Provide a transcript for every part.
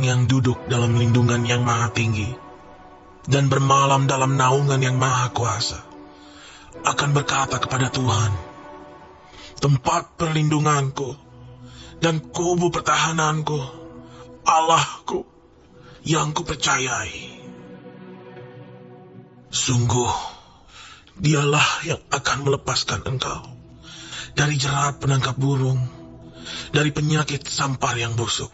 yang duduk dalam lindungan yang maha tinggi dan bermalam dalam naungan yang maha kuasa akan berkata kepada Tuhan, tempat perlindunganku dan kubu pertahananku, Allahku yang kupercayai. Sungguh, dialah yang akan melepaskan engkau dari jerat penangkap burung, dari penyakit sampar yang busuk.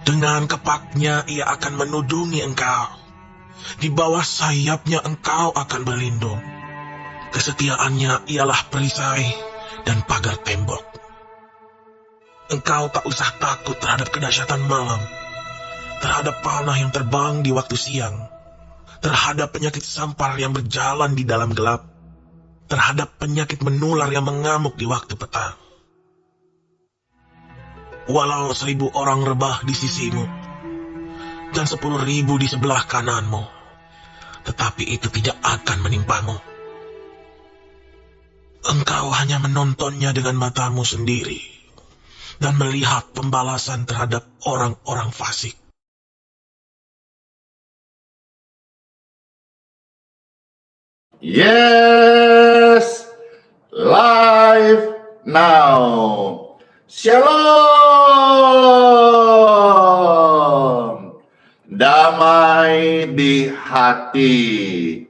Dengan kepaknya ia akan menudungi engkau. Di bawah sayapnya engkau akan berlindung. Kesetiaannya ialah perisai dan pagar tembok. Engkau tak usah takut terhadap kedahsyatan malam, terhadap panah yang terbang di waktu siang, terhadap penyakit sampar yang berjalan di dalam gelap, terhadap penyakit menular yang mengamuk di waktu petang. Walau 1000 orang rebah di sisimu dan 10.000 di sebelah kananmu, tetapi itu tidak akan menimpamu. Engkau hanya menontonnya dengan matamu sendiri dan melihat pembalasan terhadap orang-orang fasik. Yes, live now. Shalom. Damai di hati.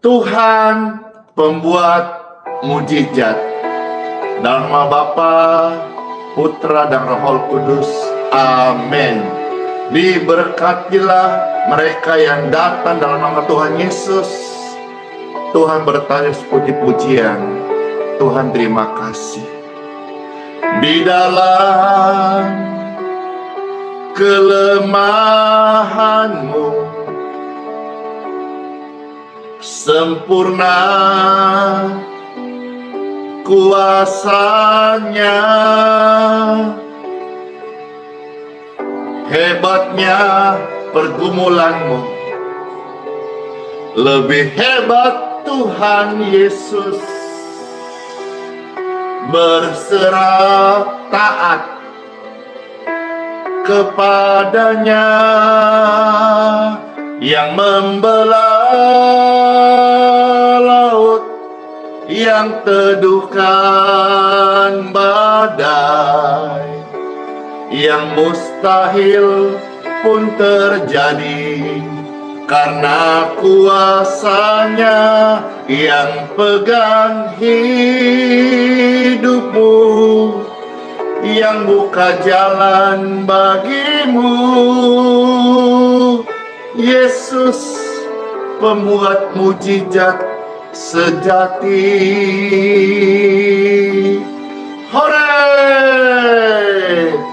Tuhan pembuat mujizat. Dalam nama Bapa, Putra dan Roh Kudus. Amin. Diberkatilah mereka yang datang dalam nama Tuhan Yesus. Tuhan bertanya puji-pujian. Tuhan terima kasih. Di dalam kelemahanmu sempurna kuasanya, hebatnya pergumulanmu, lebih hebat Tuhan Yesus. Berserah taat kepadanya yang membelah laut, yang teduhkan badai, yang mustahil pun terjadi karena kuasanya yang pegang hidupmu, yang buka jalan bagimu. Yesus pembuat mujizat sejati. Hore!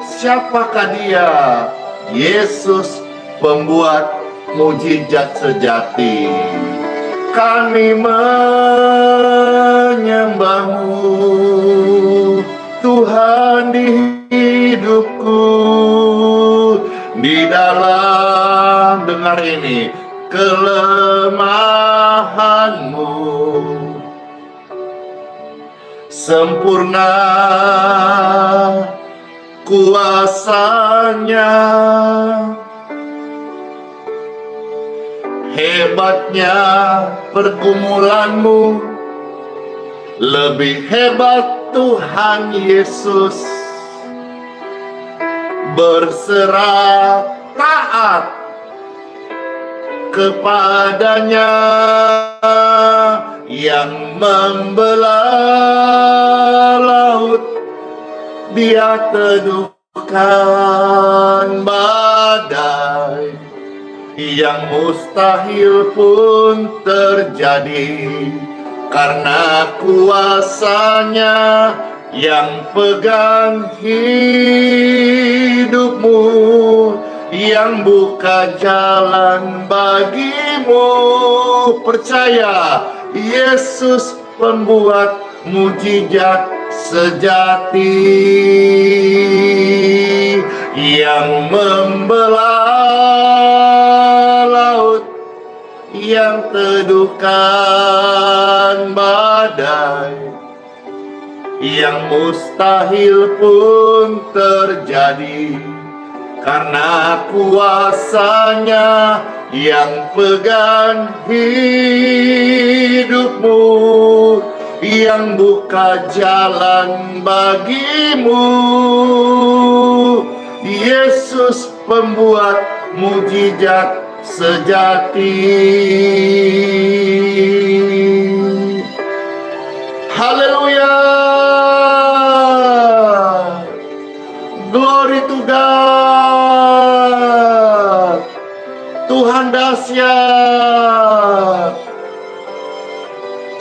Siapakah dia? Yesus pembuat mujizat sejati. Kami menyembahmu, Tuhan di hidupku. Di dalam, dengar ini, kelemahanmu sempurna kuasanya, hebatnya pergumulanmu, lebih hebat Tuhan Yesus. Berserah taat kepadanya yang membelah laut, dia teduhkan badai, yang mustahil pun terjadi karena kuasanya yang pegang hidupmu, yang buka jalan bagimu. Percaya, Yesus pembuat mujizat sejati, yang membelah laut, yang teduhkan badai, yang mustahil pun terjadi, karena kuasanya yang pegang hidupmu, yang buka jalan bagimu. Yesus pembuat mujizat sejati. Haleluya. Glory to God. Tuhan dahsyat.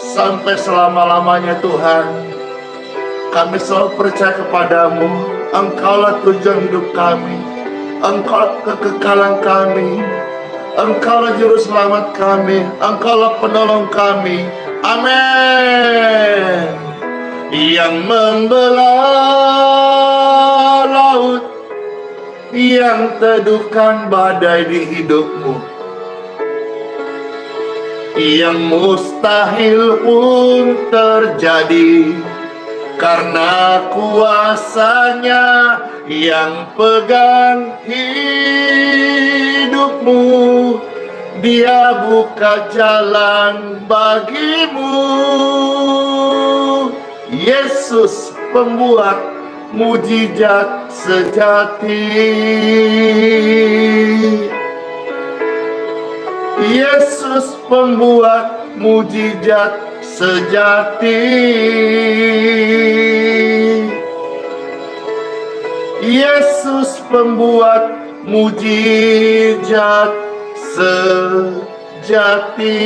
Sampai selama-lamanya Tuhan, kami selalu percaya kepadamu. Engkaulah tujuan hidup kami, Engkaulah kekekalan kami, Engkaulah juru selamat kami, Engkaulah penolong kami. Amin. Yang membelah laut, yang teduhkan badai di hidupmu, yang mustahil pun terjadi, karena kuasanya yang pegang hidupmu. Dia buka jalan bagimu. Yesus pembuat mujizat sejati. Yesus pembuat mujizat sejati. Yesus pembuat mujizat sejati.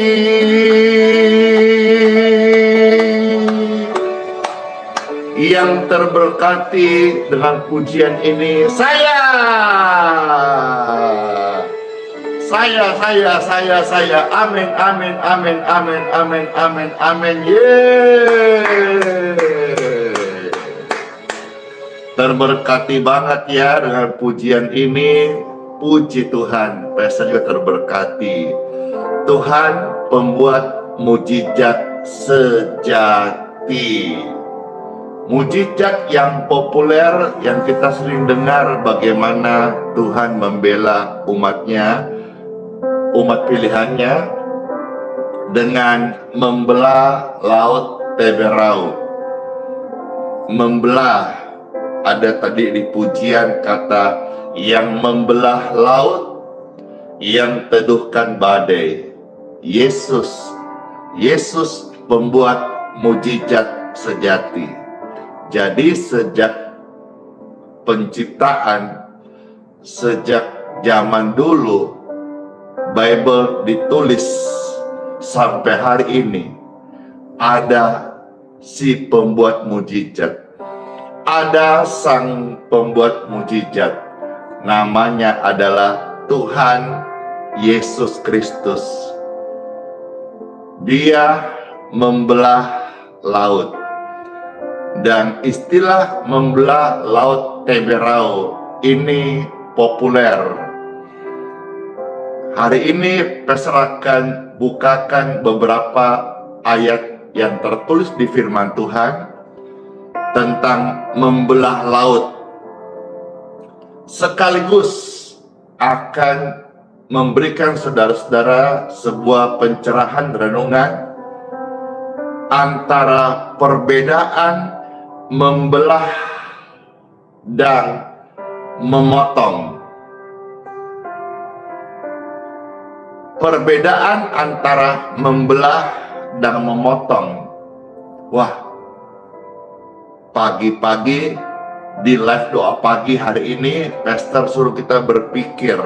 Yang terberkati dengan pujian ini saya. Amin, amin, amin, amin, amin, amin, amin. Yeay. Terberkati banget ya dengan pujian ini. Puji Tuhan, pastor juga terberkati. Tuhan pembuat mujizat sejati. Mujizat yang populer yang kita sering dengar, bagaimana Tuhan membela umatnya, umat pilihannya, dengan membelah laut Teberau. Membelah, ada tadi di pujian kata yang membelah laut, yang teduhkan badai. Yesus pembuat mujizat sejati. Jadi sejak penciptaan, sejak zaman dulu Bible ditulis sampai hari ini, ada si pembuat mujizat, ada sang pembuat mujizat, namanya adalah Tuhan Yesus Kristus. Dia membelah laut, dan istilah membelah laut Teberau ini populer. Hari ini saya akan bukakan beberapa ayat yang tertulis di firman Tuhan tentang membelah laut, sekaligus akan memberikan saudara-saudara sebuah pencerahan renungan antara perbedaan membelah dan memotong. Perbedaan antara membelah dan memotong. Wah, pagi-pagi di live doa pagi hari ini, pastor suruh kita berpikir,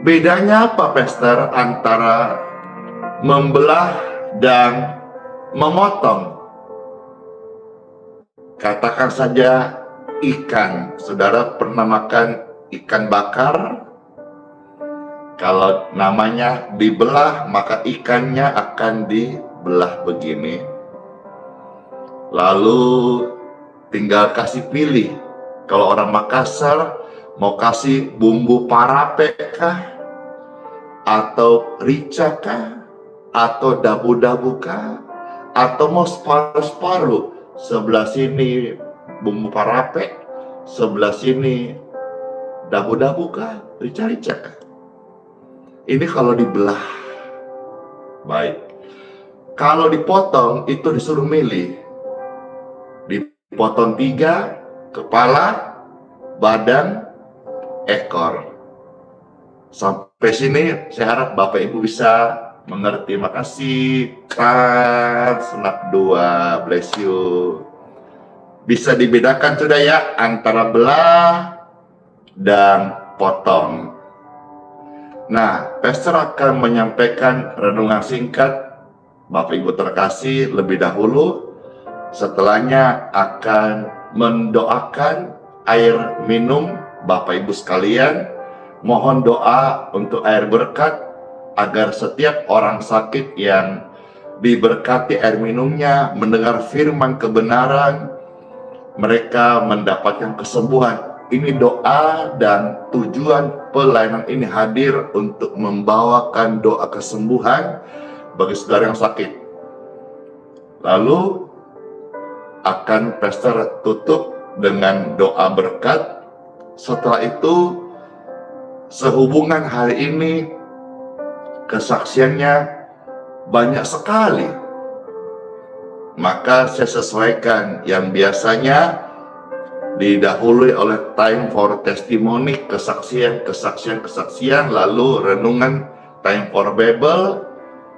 bedanya apa pastor antara membelah dan memotong? Katakan saja ikan. Saudara pernah makan ikan bakar? Kalau namanya dibelah, maka ikannya akan dibelah begini. Lalu tinggal kasih pilih. Kalau orang Makassar mau kasih bumbu parape kah? Atau rica kah? Atau dabu-dabu kah? atau mau separuh-separuh, sebelah sini bumbu parape, sebelah sini dabu-dabu kah, rica-rica kah? Ini kalau dibelah. Baik. Kalau dipotong itu disuruh milih. Dipotong 3, kepala, badan, ekor. Sampai sini saya harap Bapak Ibu bisa mengerti. Makasih. Snap 2, bless you. Bisa dibedakan sudah ya antara belah dan potong. Nah, Pastor akan menyampaikan renungan singkat. Bapak Ibu terkasih, lebih dahulu, setelahnya akan mendoakan air minum Bapak Ibu sekalian. Mohon doa untuk air berkat agar setiap orang sakit yang diberkati air minumnya, mendengar firman kebenaran, mereka mendapatkan kesembuhan. Ini doa dan tujuan pelayanan ini hadir untuk membawakan doa kesembuhan bagi saudara yang sakit. Lalu akan pastor tutup dengan doa berkat. Setelah itu, sehubungan hari ini kesaksiannya banyak sekali. Maka saya sesuaikan yang biasanya didahului oleh time for testimony, kesaksian, lalu renungan time for Bible.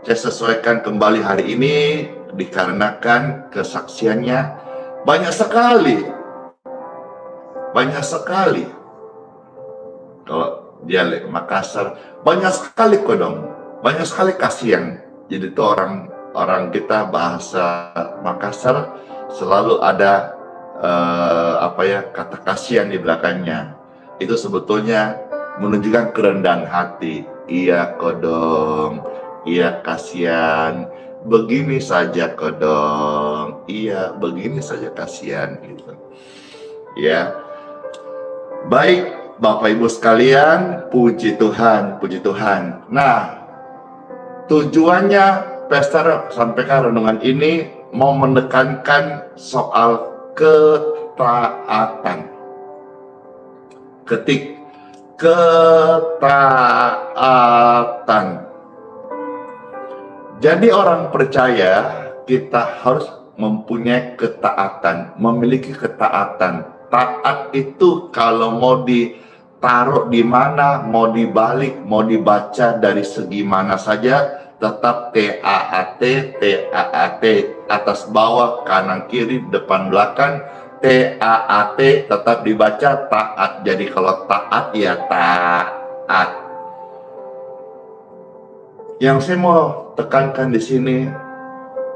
Saya sesuaikan kembali hari ini dikarenakan kesaksiannya banyak sekali. Kalau dialek Makassar, banyak sekali kodong, banyak sekali kasihan. Jadi itu orang kita bahasa Makassar selalu ada kata kasihan di belakangnya. Itu sebetulnya menunjukkan kerendahan hati. Iya kodong, iya kasihan, begini saja kodong, iya begini saja kasihan gitu. Ya, baik Bapak Ibu sekalian, puji Tuhan, puji Tuhan. Nah, tujuannya Pastor sampaikan renungan ini mau menekankan soal ketaatan. Ketaatan. Jadi orang percaya kita harus mempunyai ketaatan, memiliki ketaatan. Taat itu kalau mau ditaruh di mana, mau dibalik, mau dibaca dari segi mana saja, tetap TAAT, atas bawah, kanan kiri, depan belakang, TAAT tetap dibaca taat. Jadi kalau taat ya taat. Yang saya mau tekankan di sini,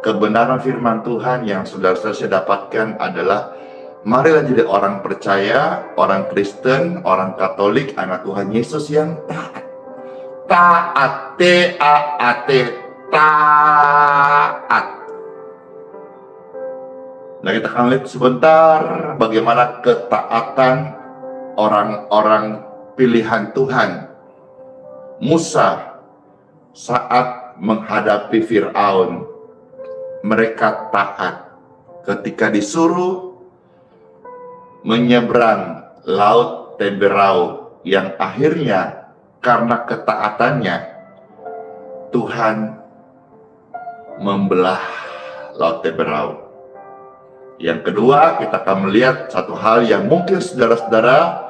kebenaran firman Tuhan yang saudara-saudara saya dapatkan adalah marilah jadi orang percaya, orang Kristen, orang Katolik, anak Tuhan Yesus yang taat. Taat, TAAT, taat. Nah, kita akan lihat sebentar bagaimana ketaatan orang-orang pilihan Tuhan. Musa saat menghadapi Fir'aun, mereka taat ketika disuruh menyeberang Laut Teberau, yang akhirnya karena ketaatannya Tuhan membelah Laut Teberau. Yang kedua, kita akan melihat satu hal yang mungkin saudara-saudara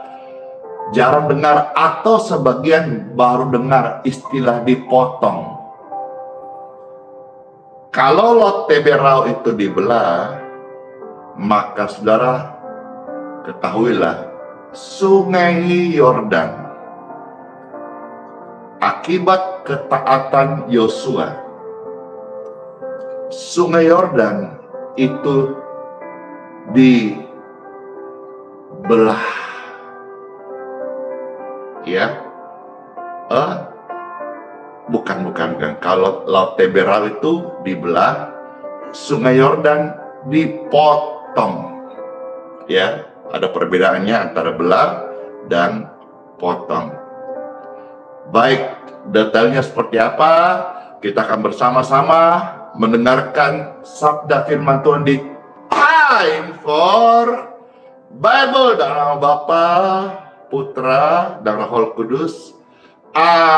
jarang dengar atau sebagian baru dengar, istilah dipotong. Kalau Laut Teberau itu dibelah, maka saudara ketahuilah Sungai Yordan akibat ketaatan Yosua, Sungai Yordan itu dibelah. Ya, bukan. Kalau Laut Teberau itu dibelah, Sungai Yordan dipotong. Ya, ada perbedaannya antara belah dan potong. Baik, detailnya seperti apa? Kita akan bersama-sama mendengarkan sabda firman Tuhan di Time for Bible dalam nama Bapa, Putra, dan Roh Kudus. Amin.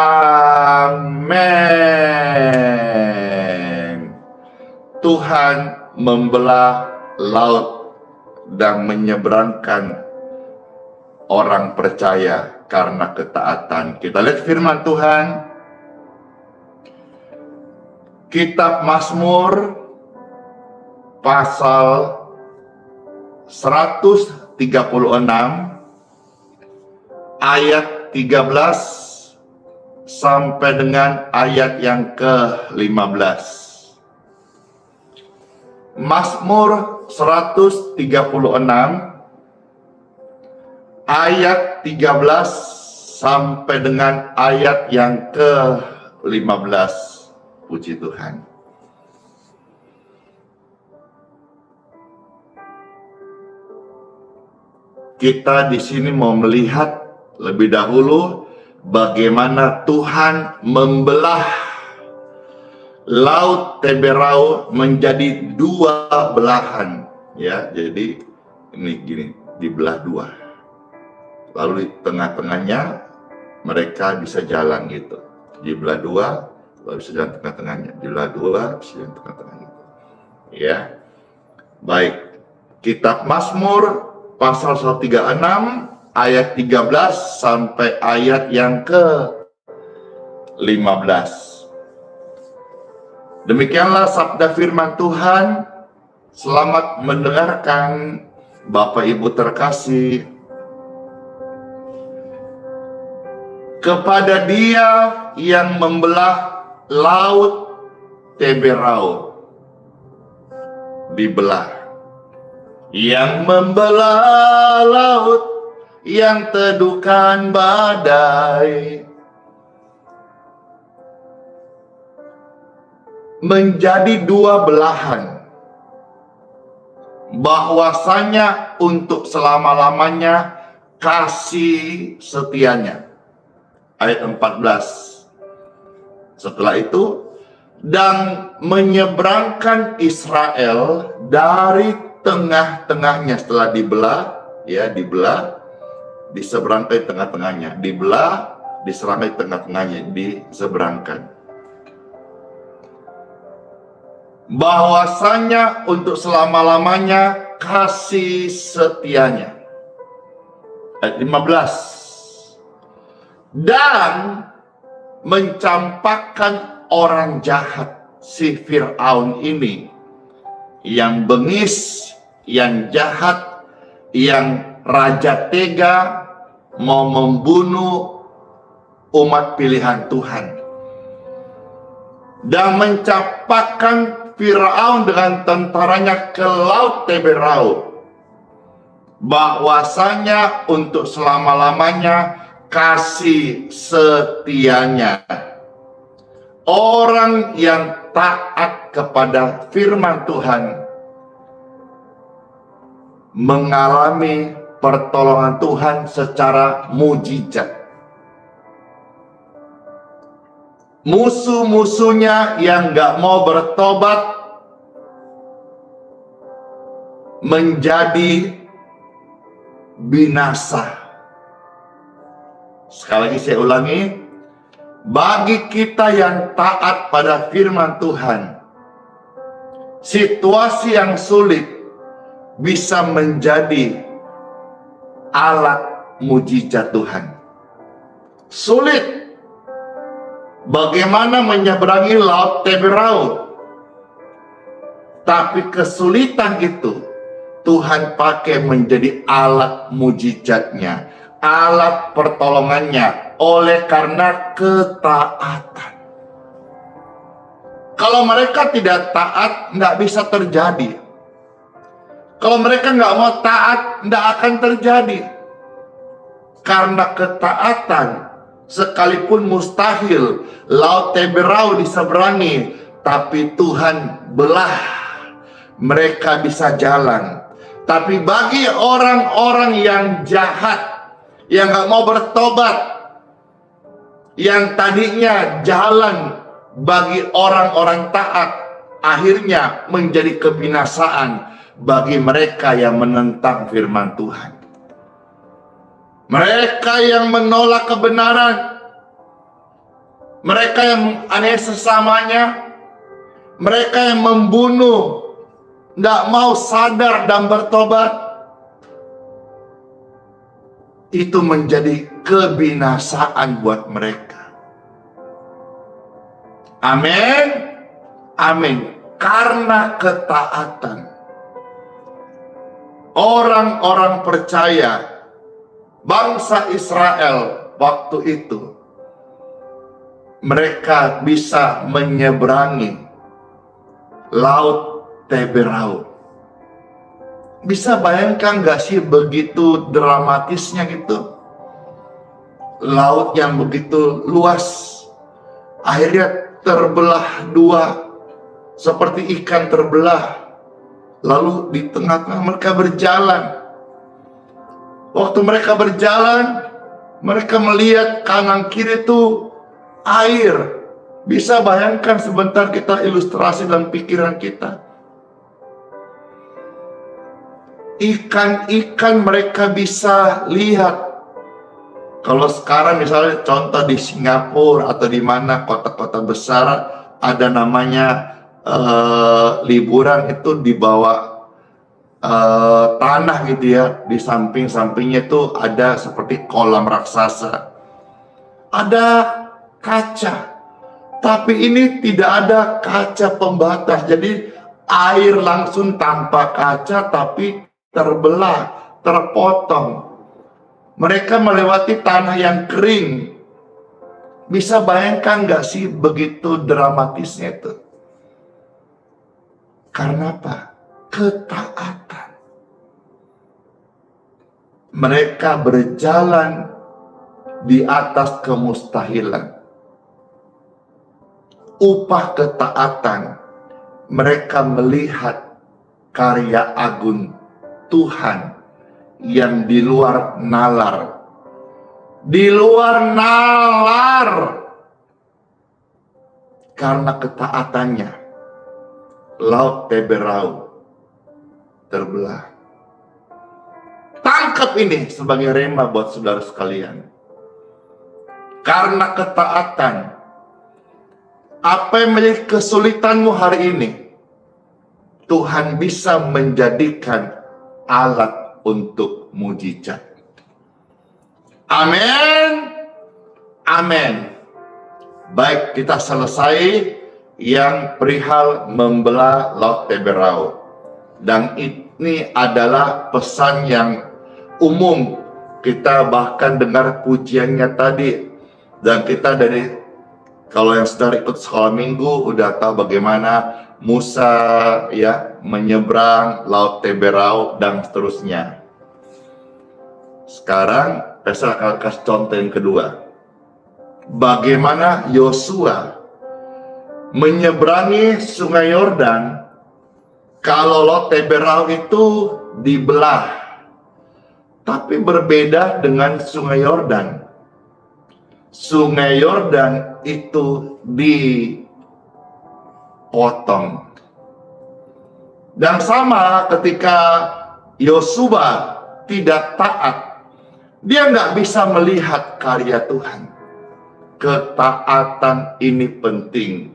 Tuhan membelah laut dan menyeberangkan orang percaya karena ketaatan. Kita lihat firman Tuhan. Kitab Mazmur pasal 136 ayat 13 sampai dengan ayat yang ke-15. Mazmur 136 ayat 13 sampai dengan ayat yang ke-15. Puji Tuhan. Kita di sini mau melihat lebih dahulu bagaimana Tuhan membelah laut Teberau menjadi dua belahan, ya. Jadi ini gini, dibelah dua. Lalu di tengah-tengahnya mereka bisa jalan gitu. Dibelah dua, lalu bisa jalan tengah-tengahnya. Dibelah dua, bisa jalan tengah-tengahnya. Ya. Baik. Kitab Mazmur pasal 136 ayat 13 sampai ayat yang ke-15. Demikianlah sabda firman Tuhan. Selamat mendengarkan Bapak Ibu terkasih. Kepada Dia yang membelah laut Teberau, dibelah. Yang membelah laut, yang teduhkan badai, menjadi dua belahan, bahwasanya untuk selama-lamanya kasih setianya. Ayat 14. Setelah itu, dan menyeberangkan Israel dari tengah-tengahnya. Setelah dibelah, ya, dibelah, diseberangkan tengah-tengahnya, dibelah, diserangkai tengah-tengahnya, diseberangkan. Bahwasanya untuk selama-lamanya kasih setianya. Ayat 15. Dan mencampakkan orang jahat, si Fir'aun ini, yang bengis, yang jahat, yang raja tega, mau membunuh umat pilihan Tuhan. Dan mencampakkan Fir'aun dengan tentaranya ke laut Teberau, bahwasanya untuk selama-lamanya kasih setianya. Orang yang taat kepada firman Tuhan mengalami pertolongan Tuhan secara mujizat. Musuh-musuhnya yang gak mau bertobat menjadi binasa. Sekali lagi saya ulangi, bagi kita yang taat pada firman Tuhan, situasi yang sulit bisa menjadi alat mujizat Tuhan. Sulit. Bagaimana menyeberangi laut Teberau? Tapi kesulitan itu Tuhan pakai menjadi alat mujizatnya, alat pertolongannya, oleh karena ketaatan. Kalau mereka tidak taat, tidak bisa terjadi. Kalau mereka nggak mau taat, tidak akan terjadi. Karena ketaatan, sekalipun mustahil laut Teberau diseberangi, tapi Tuhan belah, mereka bisa jalan. Tapi bagi orang-orang yang jahat, yang gak mau bertobat, yang tadinya jalan bagi orang-orang taat, akhirnya menjadi kebinasaan bagi mereka yang menentang firman Tuhan. Mereka yang menolak kebenaran, mereka yang menganiaya sesamanya, mereka yang membunuh, tidak mau sadar dan bertobat, itu menjadi kebinasaan buat mereka. Amin. Amin. Karena ketaatan orang-orang percaya, bangsa Israel waktu itu, mereka bisa menyeberangi Laut Teberau. Bisa bayangkan gak sih begitu dramatisnya gitu? Laut yang begitu luas, akhirnya terbelah dua, seperti ikan terbelah. Lalu di tengah-tengah mereka berjalan. Waktu mereka berjalan, mereka melihat kanan kiri itu air. Bisa bayangkan sebentar kita ilustrasi dalam pikiran kita. Ikan-ikan mereka bisa lihat. Kalau sekarang misalnya contoh di Singapura atau di mana kota-kota besar ada namanya liburan itu di bawah tanah gitu ya, di samping-sampingnya itu ada seperti kolam raksasa, ada kaca, tapi ini tidak ada kaca pembatas, jadi air langsung tanpa kaca tapi terbelah, terpotong. Mereka melewati tanah yang kering. Bisa bayangkan gak sih begitu dramatisnya itu? Karena apa? Ketaatan. Mereka berjalan di atas kemustahilan. Upah ketaatan, mereka melihat karya agung Tuhan yang di luar nalar. Di luar nalar. Karena ketaatannya, Laut Teberau terbelah. Tangkap ini sebagai rema buat saudara sekalian. Karena ketaatan, apa yang menjadi kesulitanmu hari ini, Tuhan bisa menjadikan alat untuk mujizat. Amin. Amin. Baik, kita selesai yang perihal membelah Laut Teberau. Dan ini adalah pesan yang umum. Kita bahkan dengar pujiannya tadi. Dan kita dari, kalau yang sudah ikut sekolah minggu, udah tahu bagaimana Musa ya menyeberang Laut Teberau dan seterusnya. Sekarang saya akan kasih contoh yang kedua. Bagaimana Yosua menyeberangi Sungai Yordan kalau Laut Teberau itu dibelah. Tapi berbeda dengan Sungai Yordan. Sungai Yordan itu dipotong. Dan sama ketika Yosua tidak taat, dia nggak bisa melihat karya Tuhan. Ketaatan ini penting.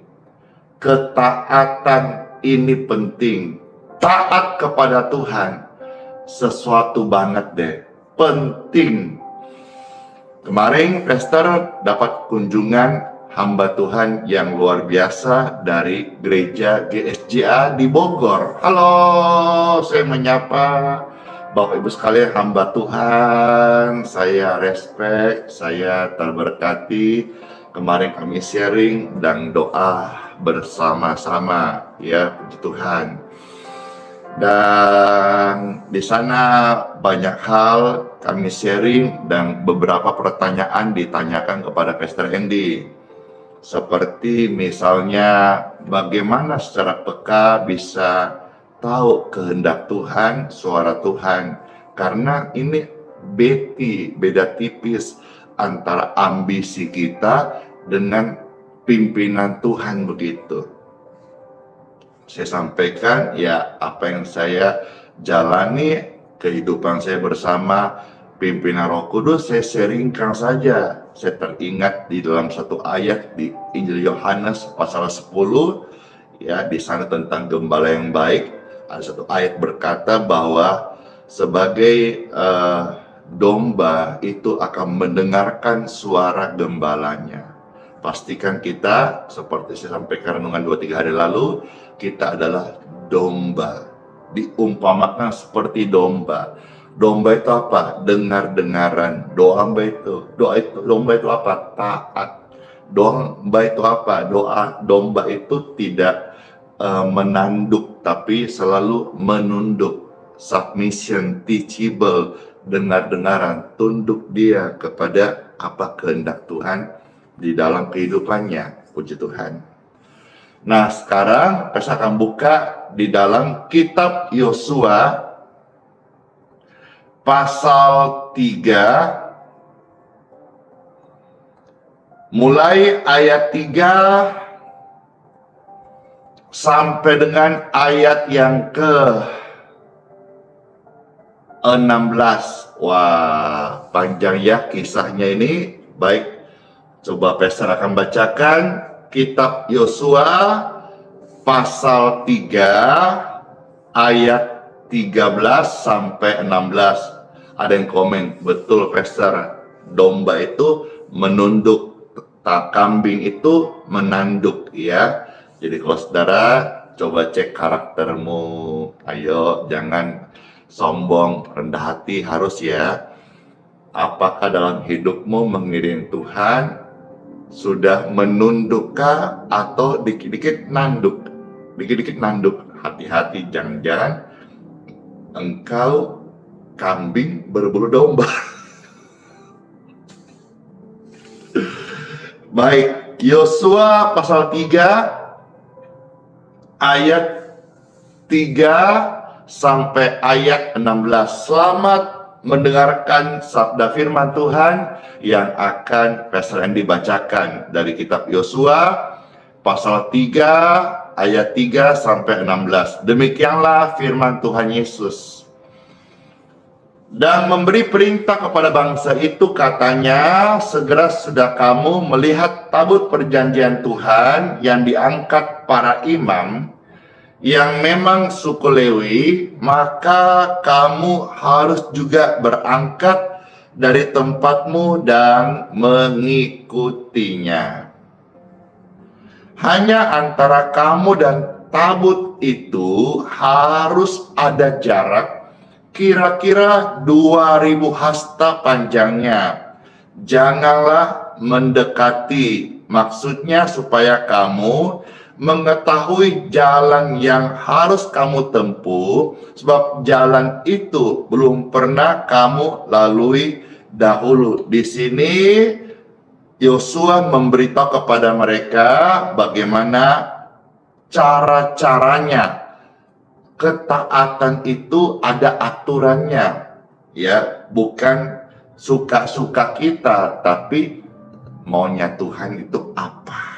Ketaatan ini penting. Taat kepada Tuhan sesuatu banget deh, penting. Kemarin Pastor dapat kunjungan hamba Tuhan yang luar biasa dari gereja GSJA di Bogor. Halo, saya menyapa Bapak Ibu sekalian hamba Tuhan. Saya respect, saya terberkati. Kemarin kami sharing dan doa bersama-sama, ya puji Tuhan. Dan di sana banyak hal kami sharing dan beberapa pertanyaan ditanyakan kepada Pastor Andy. Seperti misalnya bagaimana secara peka bisa tahu kehendak Tuhan, suara Tuhan. Karena ini beda tipis antara ambisi kita dengan pimpinan Tuhan begitu. saya sampaikan ya apa yang saya jalani, kehidupan saya bersama pimpinan Roh Kudus, saya sharingkan saja. Saya teringat di dalam satu ayat di Injil Yohanes pasal 10, ya di sana tentang gembala yang baik. Ada satu ayat berkata bahwa sebagai domba itu akan mendengarkan suara gembalanya. Pastikan kita, seperti saya sampaikan renungan 2-3 hari lalu, kita adalah domba. Diumpamakan seperti domba. Domba itu apa? Dengar-dengaran. Domba itu apa? Taat. Domba itu apa? Domba itu tidak menanduk, tapi selalu menunduk. Submission, teachable, dengar-dengaran, tunduk dia kepada apa kehendak Tuhan di dalam kehidupannya. Puji Tuhan. Nah, sekarang saya akan buka di dalam kitab Yosua pasal 3 mulai ayat 3 sampai dengan ayat yang ke-16. Wah, panjang ya kisahnya ini. Baik, coba Pastor akan bacakan kitab Yosua pasal 3 ayat 13 sampai 16. Ada yang komen, betul Pastor, domba itu menunduk, kambing itu menanduk ya. Jadi kalau saudara coba cek karaktermu, ayo jangan sombong, rendah hati harus ya. Apakah dalam hidupmu mengiring Tuhan sudah menundukkah atau dikit-dikit nanduk? Dikit-dikit nanduk, hati-hati, jangan-jangan engkau kambing berbulu domba. Baik, Yosua pasal 3 ayat 3 sampai ayat 16. Selamat mendengarkan sabda firman Tuhan yang akan Pastor Andy bacakan dari kitab Yosua pasal 3 ayat 3 sampai 16. Demikianlah firman Tuhan Yesus. Dan memberi perintah kepada bangsa itu, katanya, segera sudah kamu melihat tabut perjanjian Tuhan yang diangkat para imam, yang memang suku Lewi, maka kamu harus juga berangkat dari tempatmu dan mengikutinya. Hanya antara kamu dan tabut itu harus ada jarak kira-kira 2000 hasta panjangnya. Janganlah mendekati, maksudnya supaya kamu mengetahui jalan yang harus kamu tempuh, sebab jalan itu belum pernah kamu lalui dahulu. Di sini Yosua memberitahu kepada mereka bagaimana cara-caranya. Ketaatan itu ada aturannya, ya, bukan suka-suka kita, tapi maunya Tuhan itu apa.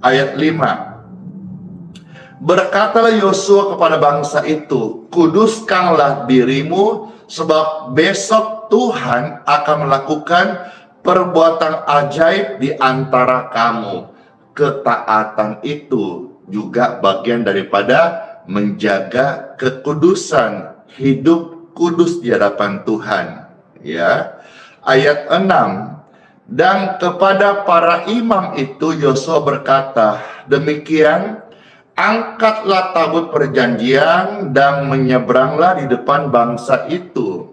Ayat 5. Berkatalah Yosua kepada bangsa itu, kuduskanlah dirimu, sebab besok Tuhan akan melakukan perbuatan ajaib di antara kamu. Ketaatan itu juga bagian daripada menjaga kekudusan, hidup kudus di hadapan Tuhan. Ya. Ayat 6. Dan kepada para imam itu Yosua berkata, demikian, angkatlah tabut perjanjian dan menyeberanglah di depan bangsa itu.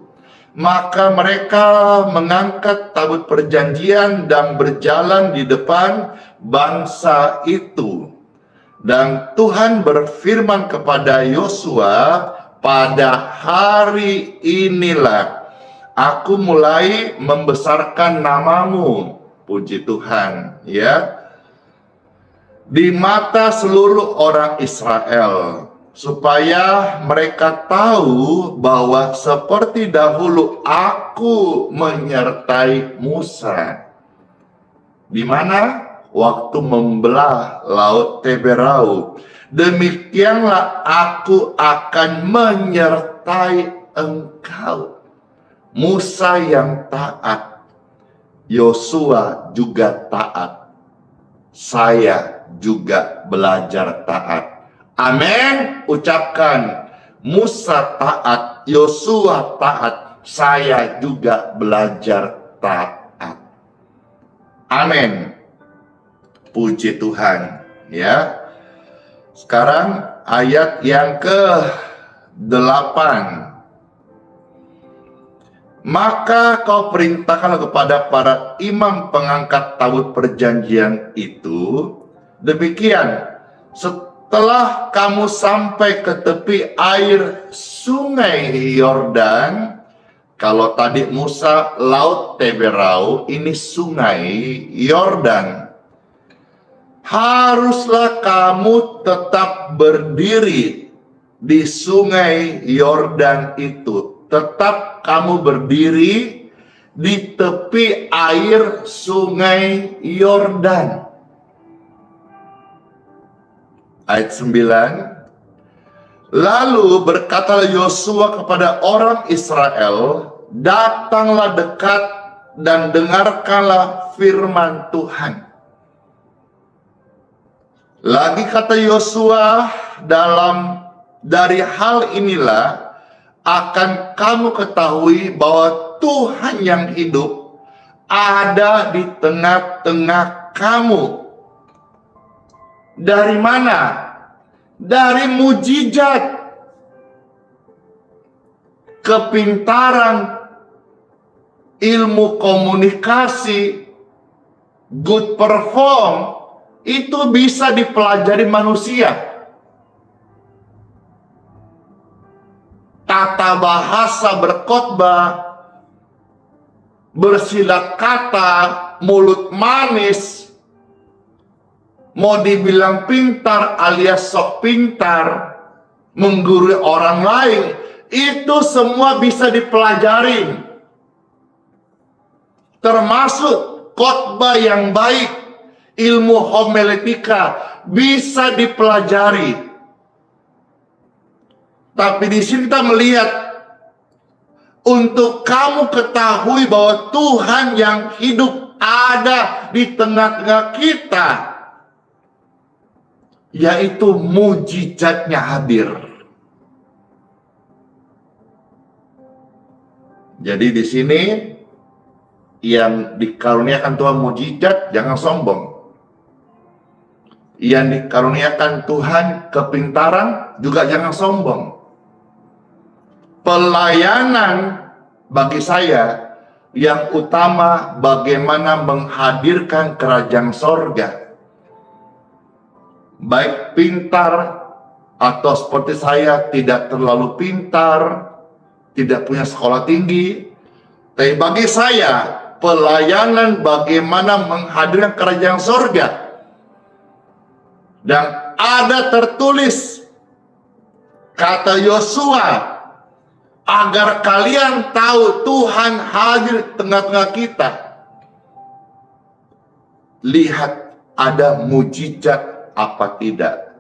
Maka mereka mengangkat tabut perjanjian dan berjalan di depan bangsa itu. Dan Tuhan berfirman kepada Yosua, pada hari inilah aku mulai membesarkan namamu, puji Tuhan, ya, di mata seluruh orang Israel, supaya mereka tahu bahwa seperti dahulu aku menyertai Musa. Di mana? waktu membelah laut Teberau. Demikianlah aku akan menyertai engkau. Musa yang taat, Yosua juga taat. Saya juga belajar taat. Amin. Ucapkan, Musa taat, Yosua taat, saya juga belajar taat. Amin. Puji Tuhan. Ya. Sekarang ayat yang ke-8. Maka kau perintahkanlah kepada para imam pengangkat tabut perjanjian itu, demikian, setelah kamu sampai ke tepi air sungai Yordan. Kalau tadi Musa laut Teberau, ini sungai Yordan. Haruslah kamu tetap berdiri di sungai Yordan itu. Tetap kamu berdiri di tepi air sungai Yordan. Ayat 9. Lalu berkatalah Yosua kepada orang Israel, datanglah dekat dan dengarkanlah firman Tuhan. Lagi kata Yosua, dari hal inilah akan kamu ketahui bahwa Tuhan yang hidup ada di tengah-tengah kamu. Dari mana? Dari mujizat, kepintaran, ilmu komunikasi, good perform, itu bisa dipelajari manusia. Tata bahasa berkhotbah, bersilat kata, mulut manis, mau dibilang pintar alias sok pintar, menggurui orang lain, itu semua bisa dipelajari. Termasuk khotbah yang baik, ilmu homiletika bisa dipelajari. Tapi di sini kita melihat, untuk kamu ketahui bahwa Tuhan yang hidup ada di tengah-tengah kita, yaitu mujizatnya hadir. Jadi di sini yang dikaruniakan Tuhan mujizat, jangan sombong. Yang dikaruniakan Tuhan kepintaran, juga jangan sombong. Pelayanan bagi saya yang utama bagaimana menghadirkan kerajaan sorga. Baik pintar atau seperti saya tidak terlalu pintar, tidak punya sekolah tinggi. Tapi bagi saya pelayanan bagaimana menghadirkan kerajaan sorga. Dan ada tertulis kata Yosua, agar kalian tahu Tuhan hadir di tengah-tengah kita. Lihat ada mujizat apa tidak.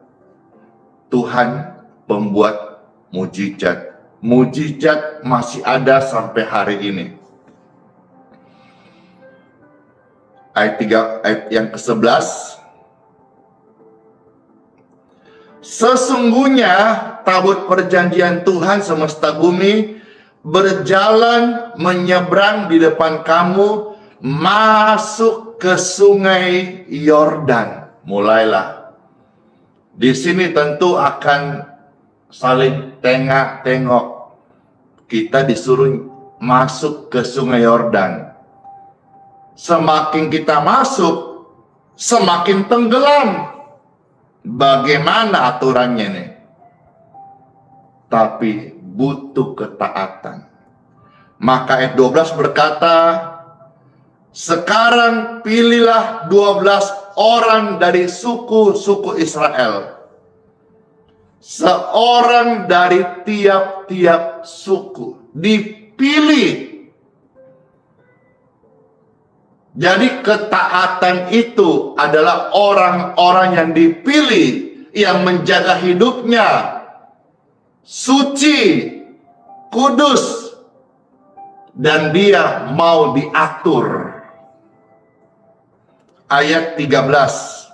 Tuhan pembuat mujizat. Mujizat masih ada sampai hari ini. Ayat yang ke-11. Sesungguhnya tabut perjanjian Tuhan semesta bumi berjalan menyeberang di depan kamu masuk ke sungai Yordan. Mulailah. Di sini tentu akan saling tengok-tengok. Kita disuruh masuk ke sungai Yordan. Semakin kita masuk, semakin tenggelam. Bagaimana aturannya nih? Tapi butuh ketaatan. Maka ayat 12 berkata, sekarang pilihlah 12 orang dari suku-suku Israel. Seorang dari tiap-tiap suku. Dipilih. Jadi ketaatan itu adalah orang-orang yang dipilih, yang menjaga hidupnya suci, kudus, dan dia mau diatur. Ayat 13.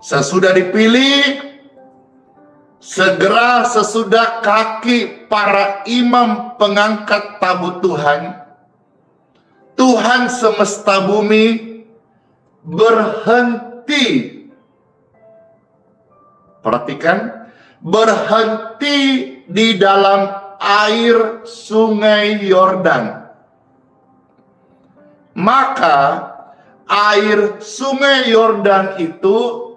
Sesudah dipilih, segera sesudah kaki para imam pengangkat tabut Tuhan, Tuhan semesta bumi berhenti. Perhatikan, berhenti di dalam air sungai Yordan. Maka air sungai Yordan itu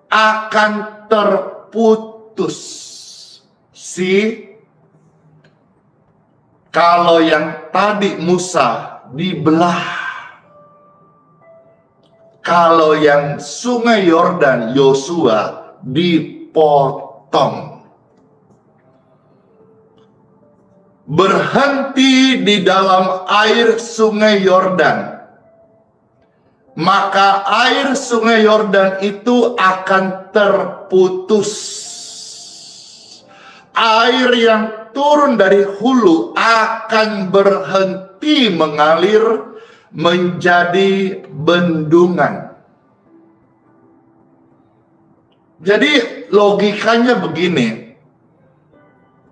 akan terputus. Kalau yang tadi Musa dibelah, kalau yang sungai Yordan Yosua dipotong. Berhenti di dalam air sungai Yordan, maka air sungai Yordan itu akan terputus. Air yang turun dari hulu akan berhenti mengalir menjadi bendungan. Jadi logikanya begini,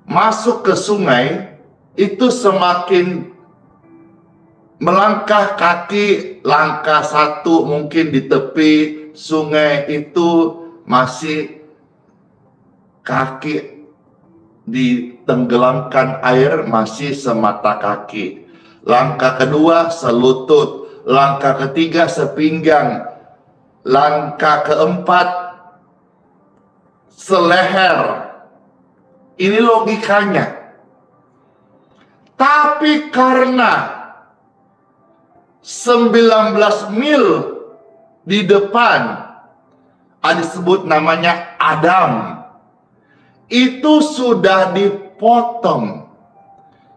masuk ke sungai itu semakin melangkah kaki, langkah satu mungkin di tepi sungai itu masih kaki ditenggelamkan air masih semata kaki. Langkah kedua selutut, langkah ketiga sepinggang, langkah keempat seleher. Ini logikanya. Tapi karena 19 mil di depan ada disebut namanya Adam, itu sudah dipotong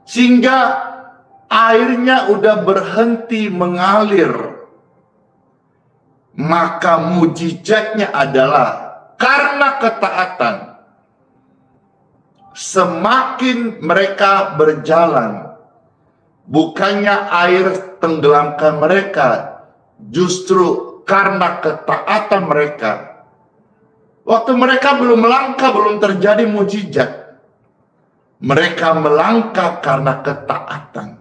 sehingga airnya udah berhenti mengalir. Maka mujizatnya adalah karena ketaatan, semakin mereka berjalan, bukannya air tenggelamkan mereka, justru karena ketaatan mereka. Waktu mereka belum melangkah, belum terjadi mujizat. Mereka melangkah karena ketaatan.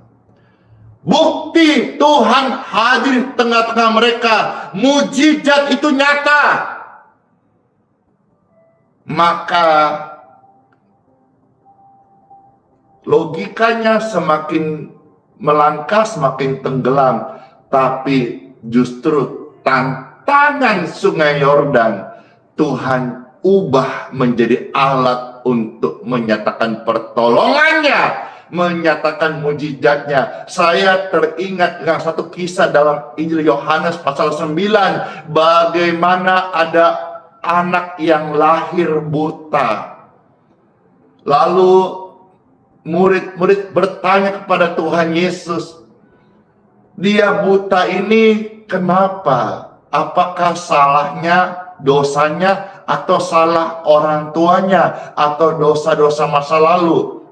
Bukti Tuhan hadir di tengah-tengah mereka. Mujizat itu nyata. Maka logikanya semakin melangkah semakin tenggelam. Tapi justru tantangan sungai Yordan Tuhan ubah menjadi alat untuk menyatakan pertolongannya, menyatakan mujizatnya. Saya teringat dengan satu kisah dalam Injil Yohanes pasal 9, bagaimana ada anak yang lahir buta. Lalu murid-murid bertanya kepada Tuhan Yesus, dia buta ini kenapa? Apakah salahnya, dosanya, atau salah orang tuanya, atau dosa-dosa masa lalu?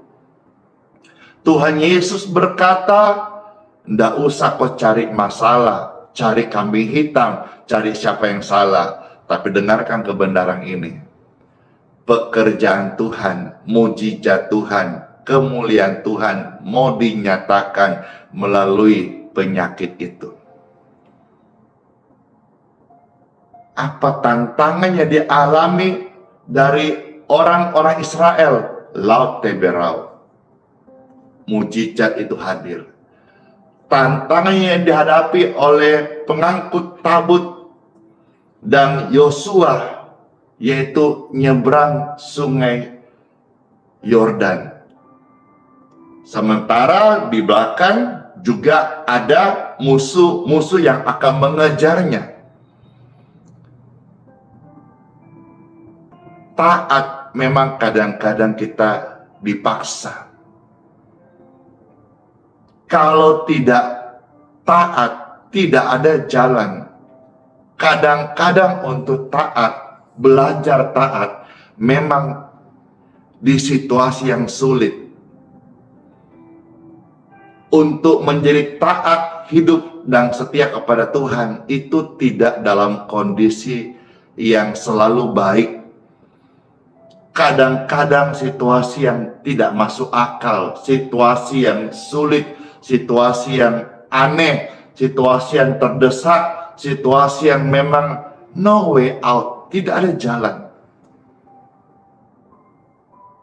Tuhan Yesus berkata, ndak usah kau cari masalah, cari kambing hitam, cari siapa yang salah. Tapi dengarkan kebenaran ini. Pekerjaan Tuhan, mujizat Tuhan, kemuliaan Tuhan mau dinyatakan melalui penyakit itu. Apa tantangannya dialami dari orang-orang Israel? Laut Teberau. Mujizat itu hadir. Tantangannya yang dihadapi oleh pengangkut tabut dan Yosua, yaitu nyebrang sungai Yordan. Sementara di belakang juga ada musuh-musuh yang akan mengejarnya. Taat memang kadang-kadang kita dipaksa. Kalau tidak taat tidak ada jalan. Kadang-kadang untuk taat, belajar taat, memang di situasi yang sulit. Untuk menjadi taat, hidup, dan setia kepada Tuhan, itu tidak dalam kondisi yang selalu baik. Kadang-kadang situasi yang tidak masuk akal, situasi yang sulit, situasi yang aneh, situasi yang terdesak, situasi yang memang no way out, tidak ada jalan.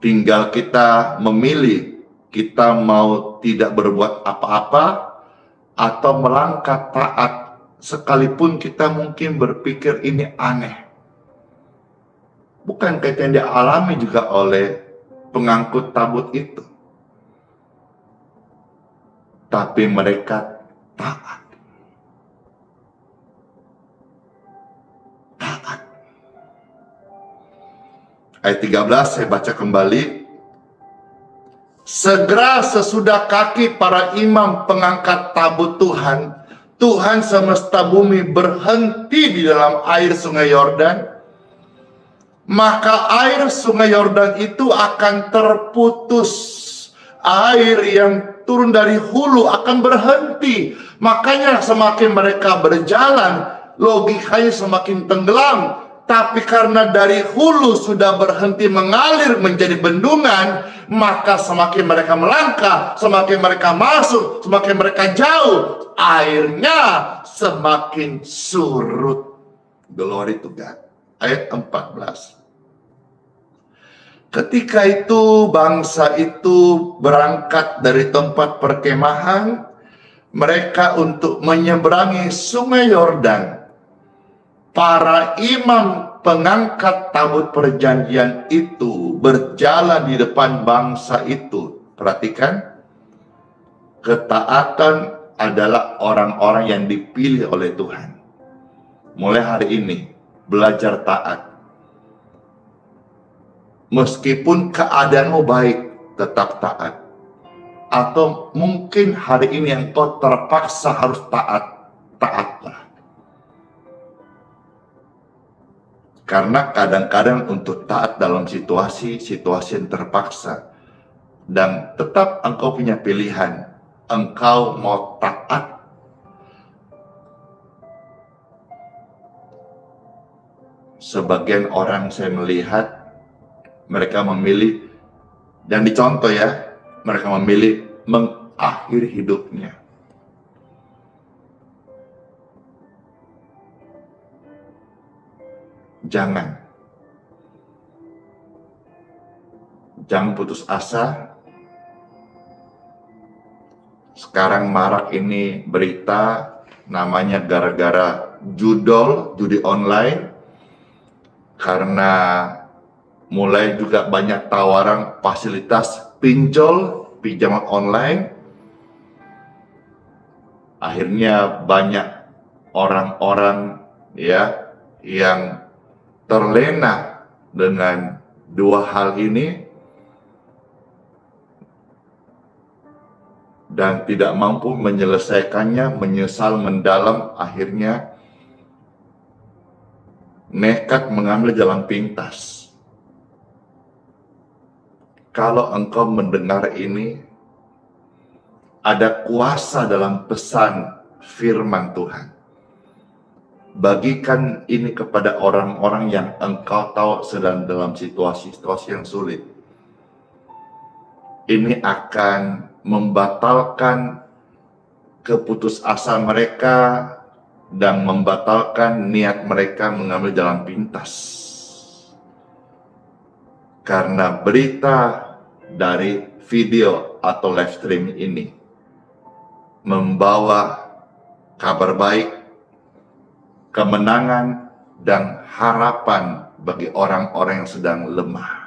Tinggal kita memilih, kita mau tidak berbuat apa-apa atau melangkah taat, sekalipun kita mungkin berpikir ini aneh. Bukankah itu yang dialami juga oleh pengangkut tabut itu? Tapi mereka taat. Taat. Ayat 13 saya baca kembali. Segera sesudah kaki para imam pengangkat tabut Tuhan, Tuhan semesta bumi berhenti di dalam air sungai Yordan. Maka air sungai Yordan itu akan terputus. Air yang turun dari hulu akan berhenti. Makanya semakin mereka berjalan, logikanya semakin tenggelam. Tapi karena dari hulu sudah berhenti mengalir menjadi bendungan, maka semakin mereka melangkah, semakin mereka masuk, semakin mereka jauh, airnya semakin surut. Glory to God. Ayat 14. Ketika itu bangsa itu berangkat dari tempat perkemahan mereka untuk menyeberangi sungai Yordan. Para imam pengangkat tabut perjanjian itu berjalan di depan bangsa itu. Perhatikan, ketaatan adalah orang-orang yang dipilih oleh Tuhan. Mulai hari ini, belajar taat. Meskipun keadaanmu baik, tetap taat. Atau mungkin hari ini yang kau terpaksa harus taat, taatlah. Karena kadang-kadang untuk taat dalam situasi yang terpaksa. Dan tetap engkau punya pilihan. Engkau mau taat. Sebagian orang saya melihat, mereka memilih, dan dicontoh ya, mereka memilih mengakhiri hidupnya. Jangan putus asa. Sekarang marak ini berita namanya gara-gara judi online, karena mulai juga banyak tawaran fasilitas pinjaman online. Akhirnya banyak orang-orang ya yang terlena dengan dua hal ini dan tidak mampu menyelesaikannya, menyesal mendalam, akhirnya nekat mengambil jalan pintas. Kalau engkau mendengar ini, ada kuasa dalam pesan firman Tuhan. Bagikan ini kepada orang-orang yang engkau tahu sedang dalam situasi-situasi yang sulit. Ini akan membatalkan keputusasaan mereka dan membatalkan niat mereka mengambil jalan pintas. Karena berita dari video atau live stream ini membawa kabar baik, kemenangan, dan harapan bagi orang-orang yang sedang lemah.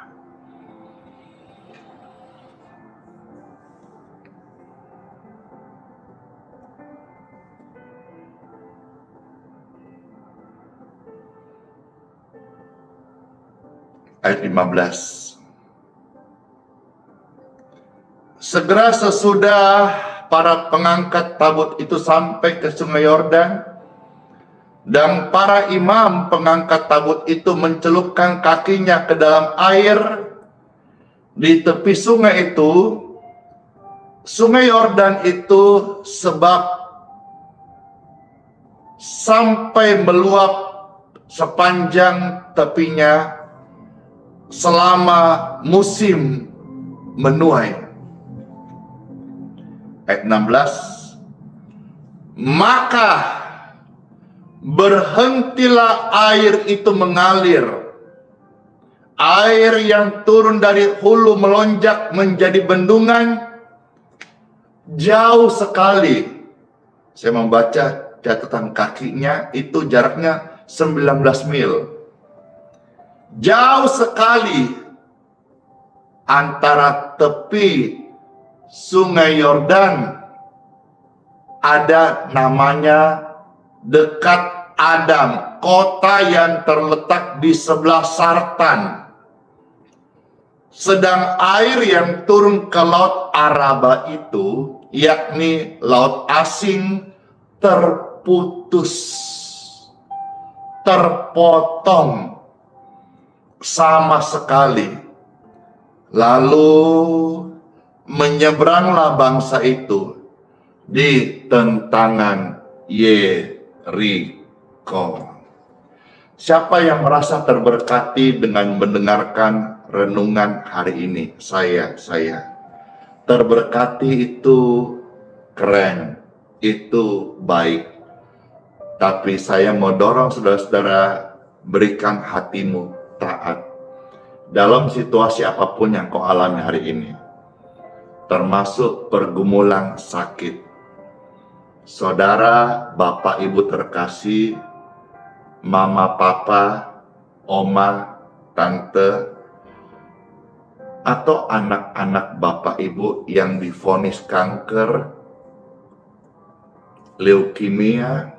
Ayat 15. Segera sesudah para pengangkat tabut itu sampai ke Sungai Yordan, dan para imam pengangkat tabut itu mencelupkan kakinya ke dalam air di tepi sungai itu. Sungai Yordan itu sebab sampai meluap sepanjang tepinya selama musim menuai. Ayat 16, maka berhentilah air itu mengalir. Air yang turun dari hulu melonjak menjadi bendungan jauh sekali. Saya membaca catatan kakinya, itu jaraknya 19 mil. Jauh sekali antara tepi Sungai Yordan, ada namanya dekat Adam, kota yang terletak di sebelah Sartan. Sedang air yang turun ke Laut Araba itu, yakni laut asing, terputus, terpotong sama sekali. Lalu menyeberanglah bangsa itu di tentangan Yeriko. Siapa yang merasa terberkati dengan mendengarkan renungan hari ini? Saya. Terberkati itu keren, itu baik. Tapi saya mau dorong saudara-saudara, berikan hatimu taat dalam situasi apapun yang kau alami hari ini, termasuk pergumulan sakit. Saudara, bapak, ibu terkasih, mama, papa, oma, tante, atau anak-anak bapak ibu yang divonis kanker, leukemia,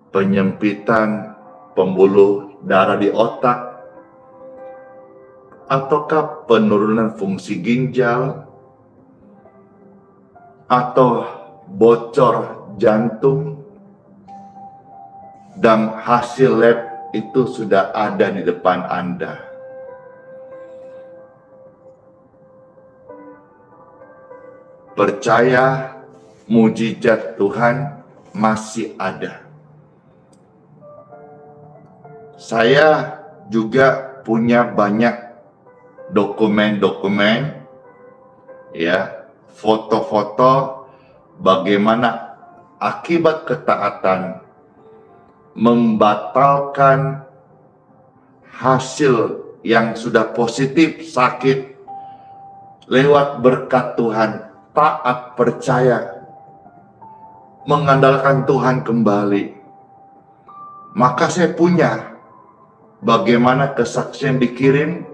penyempitan pembuluh darah di otak, ataukah penurunan fungsi ginjal, atau bocor jantung, dan hasil lab itu sudah ada di depan Anda. Percaya, mujizat Tuhan masih ada. Saya juga punya banyak dokumen-dokumen, ya, foto-foto bagaimana akibat ketaatan membatalkan hasil yang sudah positif sakit lewat berkat Tuhan, taat, percaya, mengandalkan Tuhan kembali. Maka saya punya bagaimana kesaksian dikirim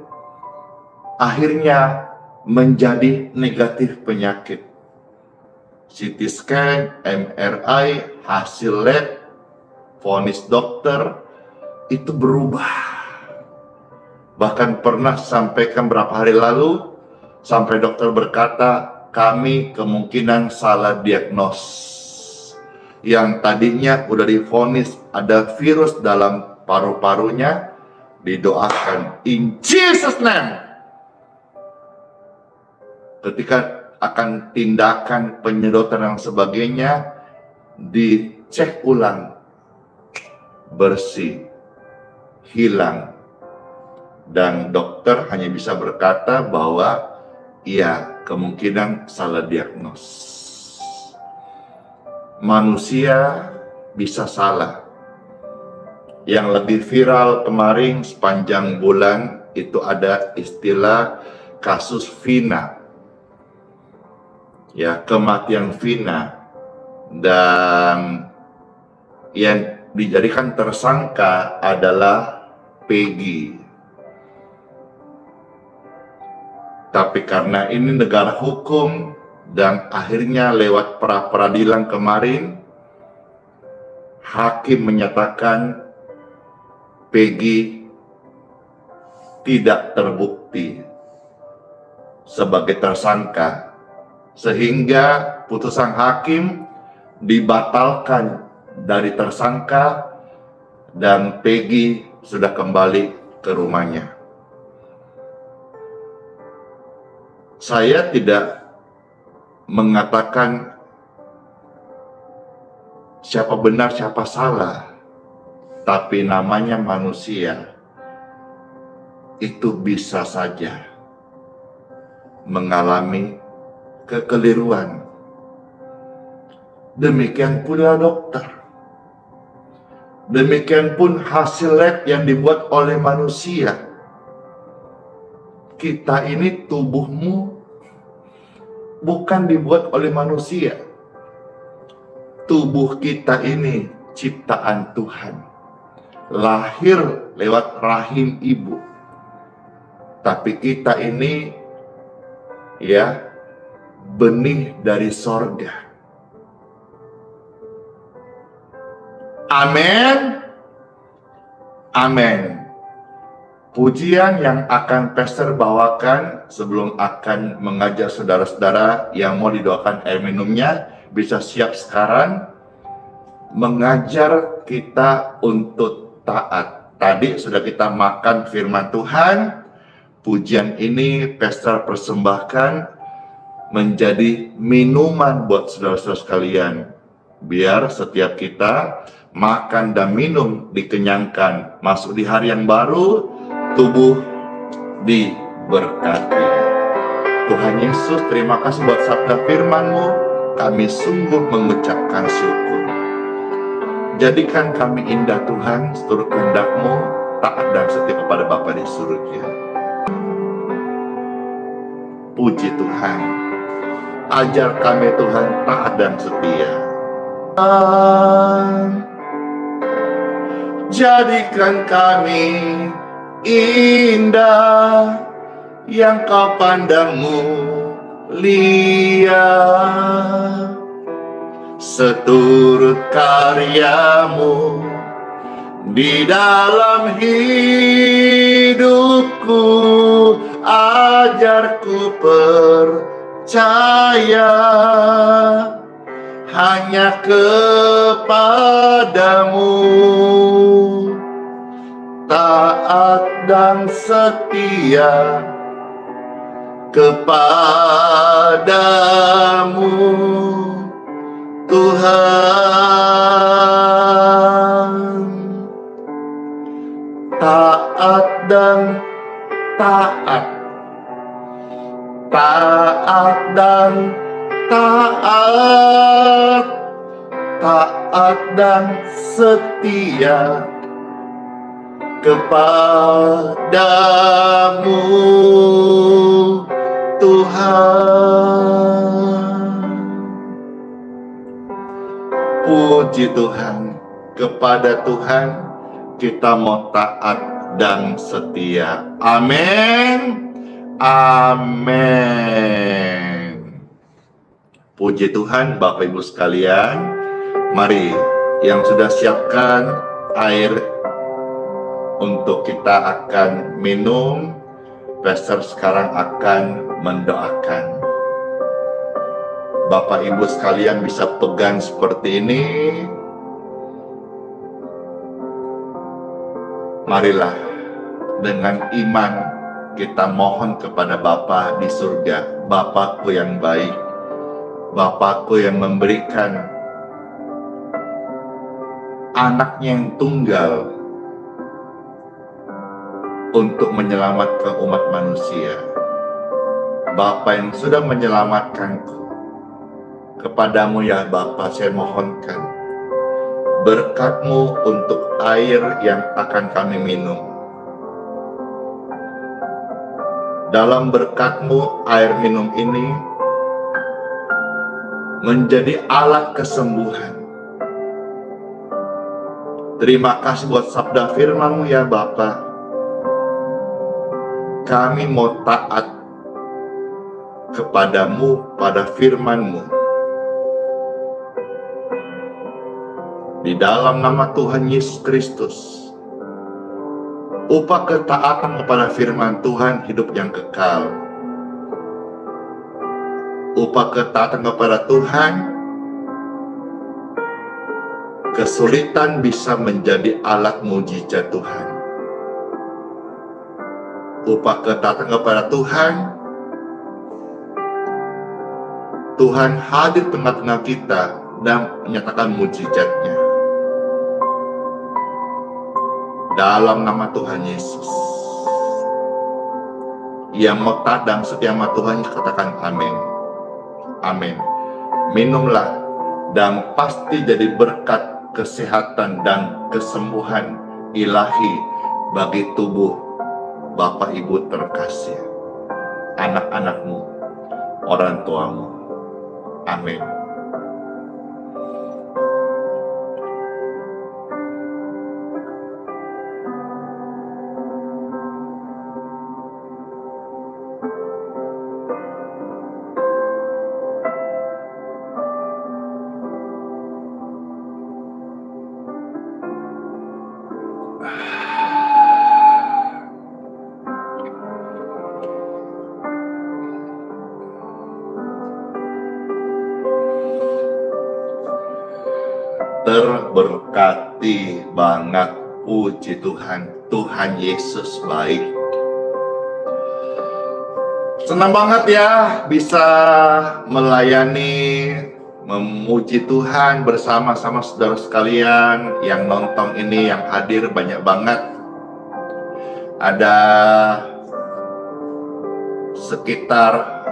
akhirnya menjadi negatif penyakit. CT scan, MRI, hasil lab, vonis dokter itu berubah. Bahkan pernah sampaikan berapa hari lalu, sampai dokter berkata, kami kemungkinan salah diagnos. Yang tadinya udah divonis ada virus dalam paru-parunya, didoakan in Jesus name. Ketika akan tindakan penyedotan dan sebagainya, dicek ulang, bersih, hilang, dan dokter hanya bisa berkata bahwa ya kemungkinan salah diagnos. Manusia bisa salah. Yang lebih viral kemarin sepanjang bulan itu ada istilah kasus Vina, ya, kematian Vina, dan yang dijadikan tersangka adalah Peggy. Tapi karena ini negara hukum dan akhirnya lewat pra-peradilan kemarin, hakim menyatakan Peggy tidak terbukti sebagai tersangka, sehingga putusan hakim dibatalkan dari tersangka dan Peggy sudah kembali ke rumahnya. Saya tidak mengatakan siapa benar siapa salah, tapi namanya manusia itu bisa saja mengalami kekeliruan. Demikian pula dokter. Demikian pun hasil lab yang dibuat oleh manusia. Kita ini, tubuhmu bukan dibuat oleh manusia. Tubuh kita ini ciptaan Tuhan. Lahir lewat rahim ibu. Tapi kita ini ya benih dari sorga. Amin. Amin. Pujian yang akan pastor bawakan sebelum akan mengajar saudara-saudara yang mau didoakan air minumnya bisa siap sekarang, mengajar kita untuk taat. Tadi sudah kita makan firman Tuhan. Pujian ini pastor persembahkan menjadi minuman buat saudara-saudara sekalian. Biar setiap kita makan dan minum dikenyangkan, masuk di hari yang baru, tubuh diberkati. Tuhan Yesus, terima kasih buat sabda firman-Mu. Kami sungguh mengucapkan syukur. Jadikan kami indah Tuhan, seturut kehendak-Mu, taat dan setia kepada Bapa di surga. Puji Tuhan. Ajar kami Tuhan taat dan setia. Jadikan kami indah yang Kau pandang mulia, seturut karya-Mu di dalam hidupku. Ajarku percaya hanya kepadamu, taat dan setia kepadamu, Tuhan. Taat dan taat, taat dan taat, taat dan setia kepadamu, Tuhan. Puji Tuhan, kepada Tuhan kita mau taat dan setia. Amin. Amin. Puji Tuhan, Bapak Ibu sekalian. Mari yang sudah siapkan air untuk kita akan minum. Pastor sekarang akan mendoakan. Bapak Ibu sekalian bisa pegang seperti ini. Marilah dengan iman kita mohon kepada Bapa di surga. Bapakku yang baik, Bapakku yang memberikan anaknya yang tunggal untuk menyelamatkan umat manusia. Bapa yang sudah menyelamatkanku, kepadamu ya Bapa saya mohonkan berkat-Mu untuk air yang akan kami minum. Dalam berkat-Mu air minum ini menjadi alat kesembuhan. Terima kasih buat sabda firman-Mu ya Bapa. Kami mau taat kepadamu, pada firman-Mu. Di dalam nama Tuhan Yesus Kristus, upah ketaatan kepada firman Tuhan hidup yang kekal. upah ketaatan kepada Tuhan, kesulitan bisa menjadi alat mujizat Tuhan. Upah ketaatan kepada Tuhan, Tuhan hadir tengah-tengah kita dan menyatakan mujizatnya. Dalam nama Tuhan Yesus. Yang mau tadang setia sama Tuhan, katakan amin. Amin. Minumlah dan pasti jadi berkat kesehatan dan kesembuhan ilahi bagi tubuh Bapak Ibu terkasih, anak-anakmu, orang tuamu. Amin. Terberkati banget, puji Tuhan. Tuhan Yesus baik. Senang banget ya bisa melayani, memuji Tuhan bersama-sama saudara sekalian yang nonton ini, yang hadir banyak banget. Ada sekitar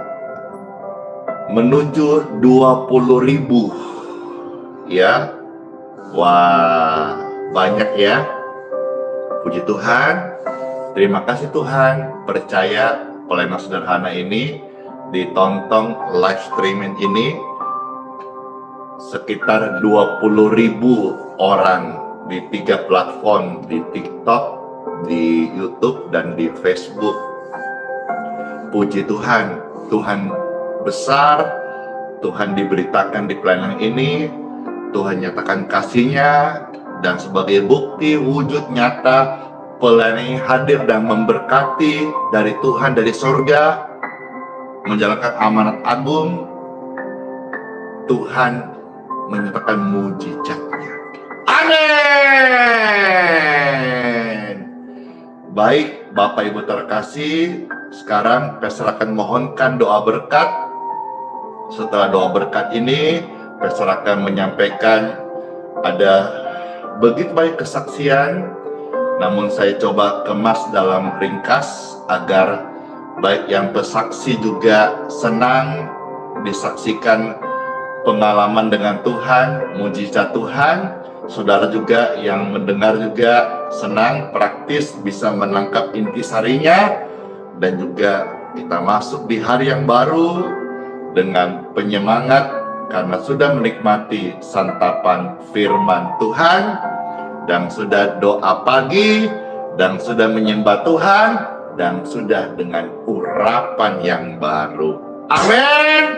menuju 20.000 ya. Wah, banyak ya. Puji Tuhan. Terima kasih Tuhan. Percaya pelayanan sederhana ini ditonton live streaming ini sekitar 20.000 orang di 3 platform, di TikTok, di YouTube, dan di Facebook. Puji Tuhan. Tuhan besar. Tuhan diberitakan di pelayanan ini. Tuhan nyatakan kasih-Nya, dan sebagai bukti wujud nyata pelayanan ini hadir dan memberkati dari Tuhan dari surga, menjalankan amanat agung. Tuhan menyatakan mujizatnya. Amin. Baik Bapak Ibu terkasih, sekarang saya akan mohonkan doa berkat. Setelah doa berkat ini, Pastor akan menyampaikan ada begitu banyak kesaksian, namun saya coba kemas dalam ringkas agar baik yang bersaksi juga senang disaksikan pengalaman dengan Tuhan, mujizat Tuhan. Saudara juga yang mendengar juga senang, praktis, bisa menangkap intisarinya, dan juga kita masuk di hari yang baru dengan penyemangat karena sudah menikmati santapan firman Tuhan, dan sudah doa pagi, dan sudah menyembah Tuhan, dan sudah dengan urapan yang baru. Amin.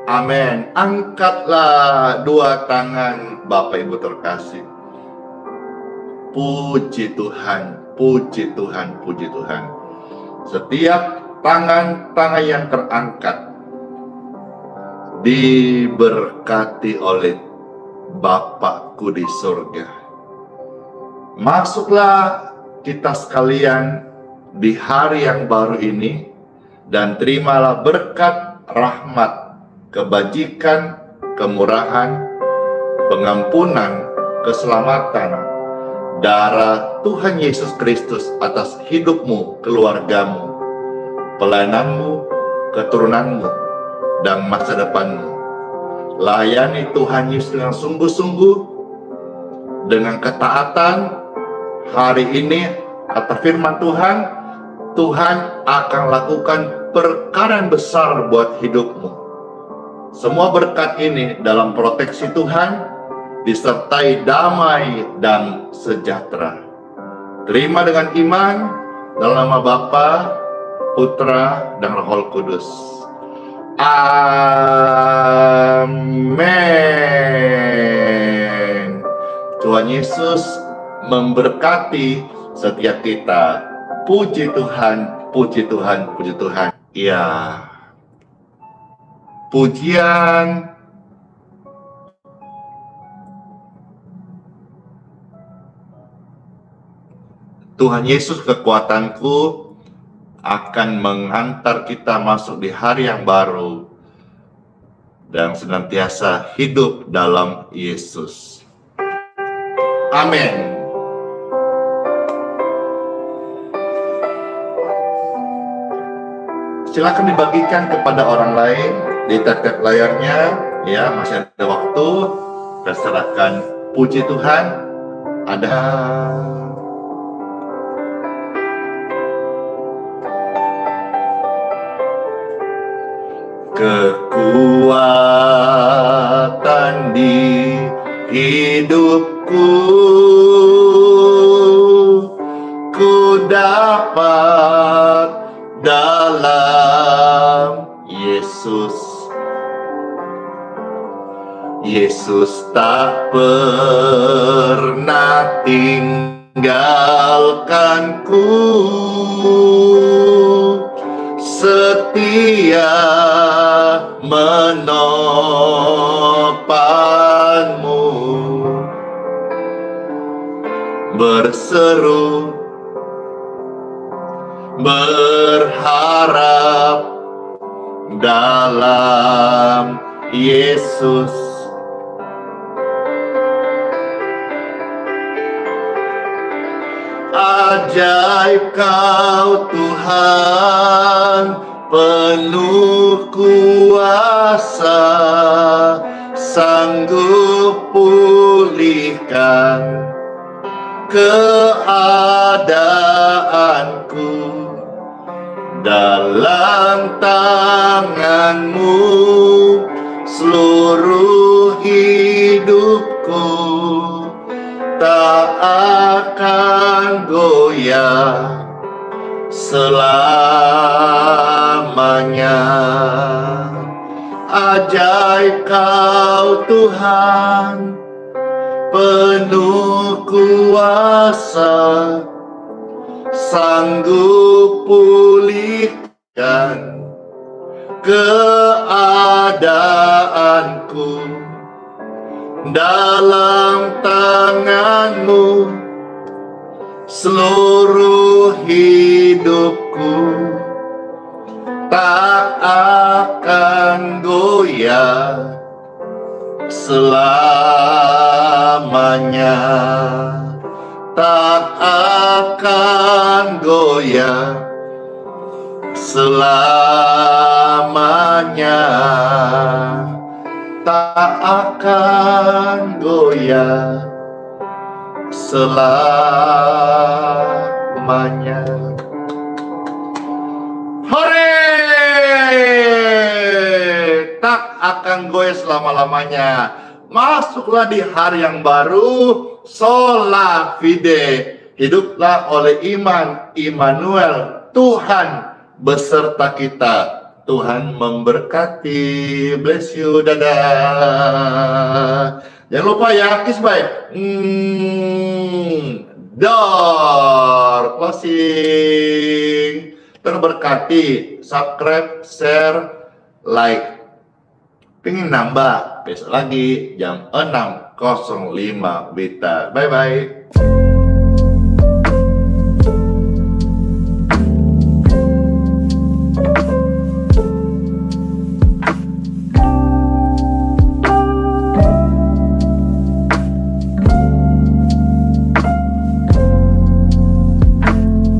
Amin. Angkatlah dua tangan Bapak Ibu terkasih. Puji Tuhan, puji Tuhan, puji Tuhan. Setiap tangan-tangan yang terangkat diberkati oleh Bapakku di surga. Masuklah kita sekalian di hari yang baru ini, dan terimalah berkat, rahmat, kebajikan, kemurahan, pengampunan, keselamatan, darah Tuhan Yesus Kristus atas hidupmu, keluargamu, pelayananmu, keturunanmu, dan masa depanmu. Layani Tuhan Yesus dengan sungguh-sungguh, dengan ketaatan. Hari ini kata firman Tuhan, Tuhan akan lakukan perkara yang besar buat hidupmu. Semua berkat ini dalam proteksi Tuhan, disertai damai dan sejahtera. Terima dengan iman dalam nama Bapa, Putra, dan Roh Kudus. Amin. Tuhan Yesus memberkati setiap kita. Puji Tuhan, puji Tuhan, puji Tuhan. Ya, pujian. Tuhan Yesus kekuatanku akan menghantar kita masuk di hari yang baru dan senantiasa hidup dalam Yesus. Amin. Silakan dibagikan kepada orang lain di tap layarnya, ya, masih ada waktu. Terserahkan. Puji Tuhan. Ada kekuatan di hidupku, ku dapat dalam Yesus. Yesus tak pernah tinggalkanku, setia menopangmu, berseru berharap dalam Yesus. Ajaib Kau Tuhan, penuh kuasa, sanggup pulihkan keadaanku. Dalam tangan-Mu seluruh hidupku tak akan goyah selamanya. Ajaib Kau Tuhan, penuh kuasa, sanggup pulihkan keadaanku. Dalam tangan-Mu seluruh hidupku tak akan goyah selamanya. Tak akan goyah selamanya. Tak akan goyah selamanya. Hore! Tak akan goyah selama-lamanya. Masuklah di hari yang baru. Sola fide. Hiduplah oleh iman. Immanuel, Tuhan beserta kita. Tuhan memberkati. Bless you. Dadah. Jangan lupa ya, kiss bye. Door closing. Terberkati. Subscribe, share, like. Pengen nambah? Besok lagi jam 6.05 Wita. Bye bye.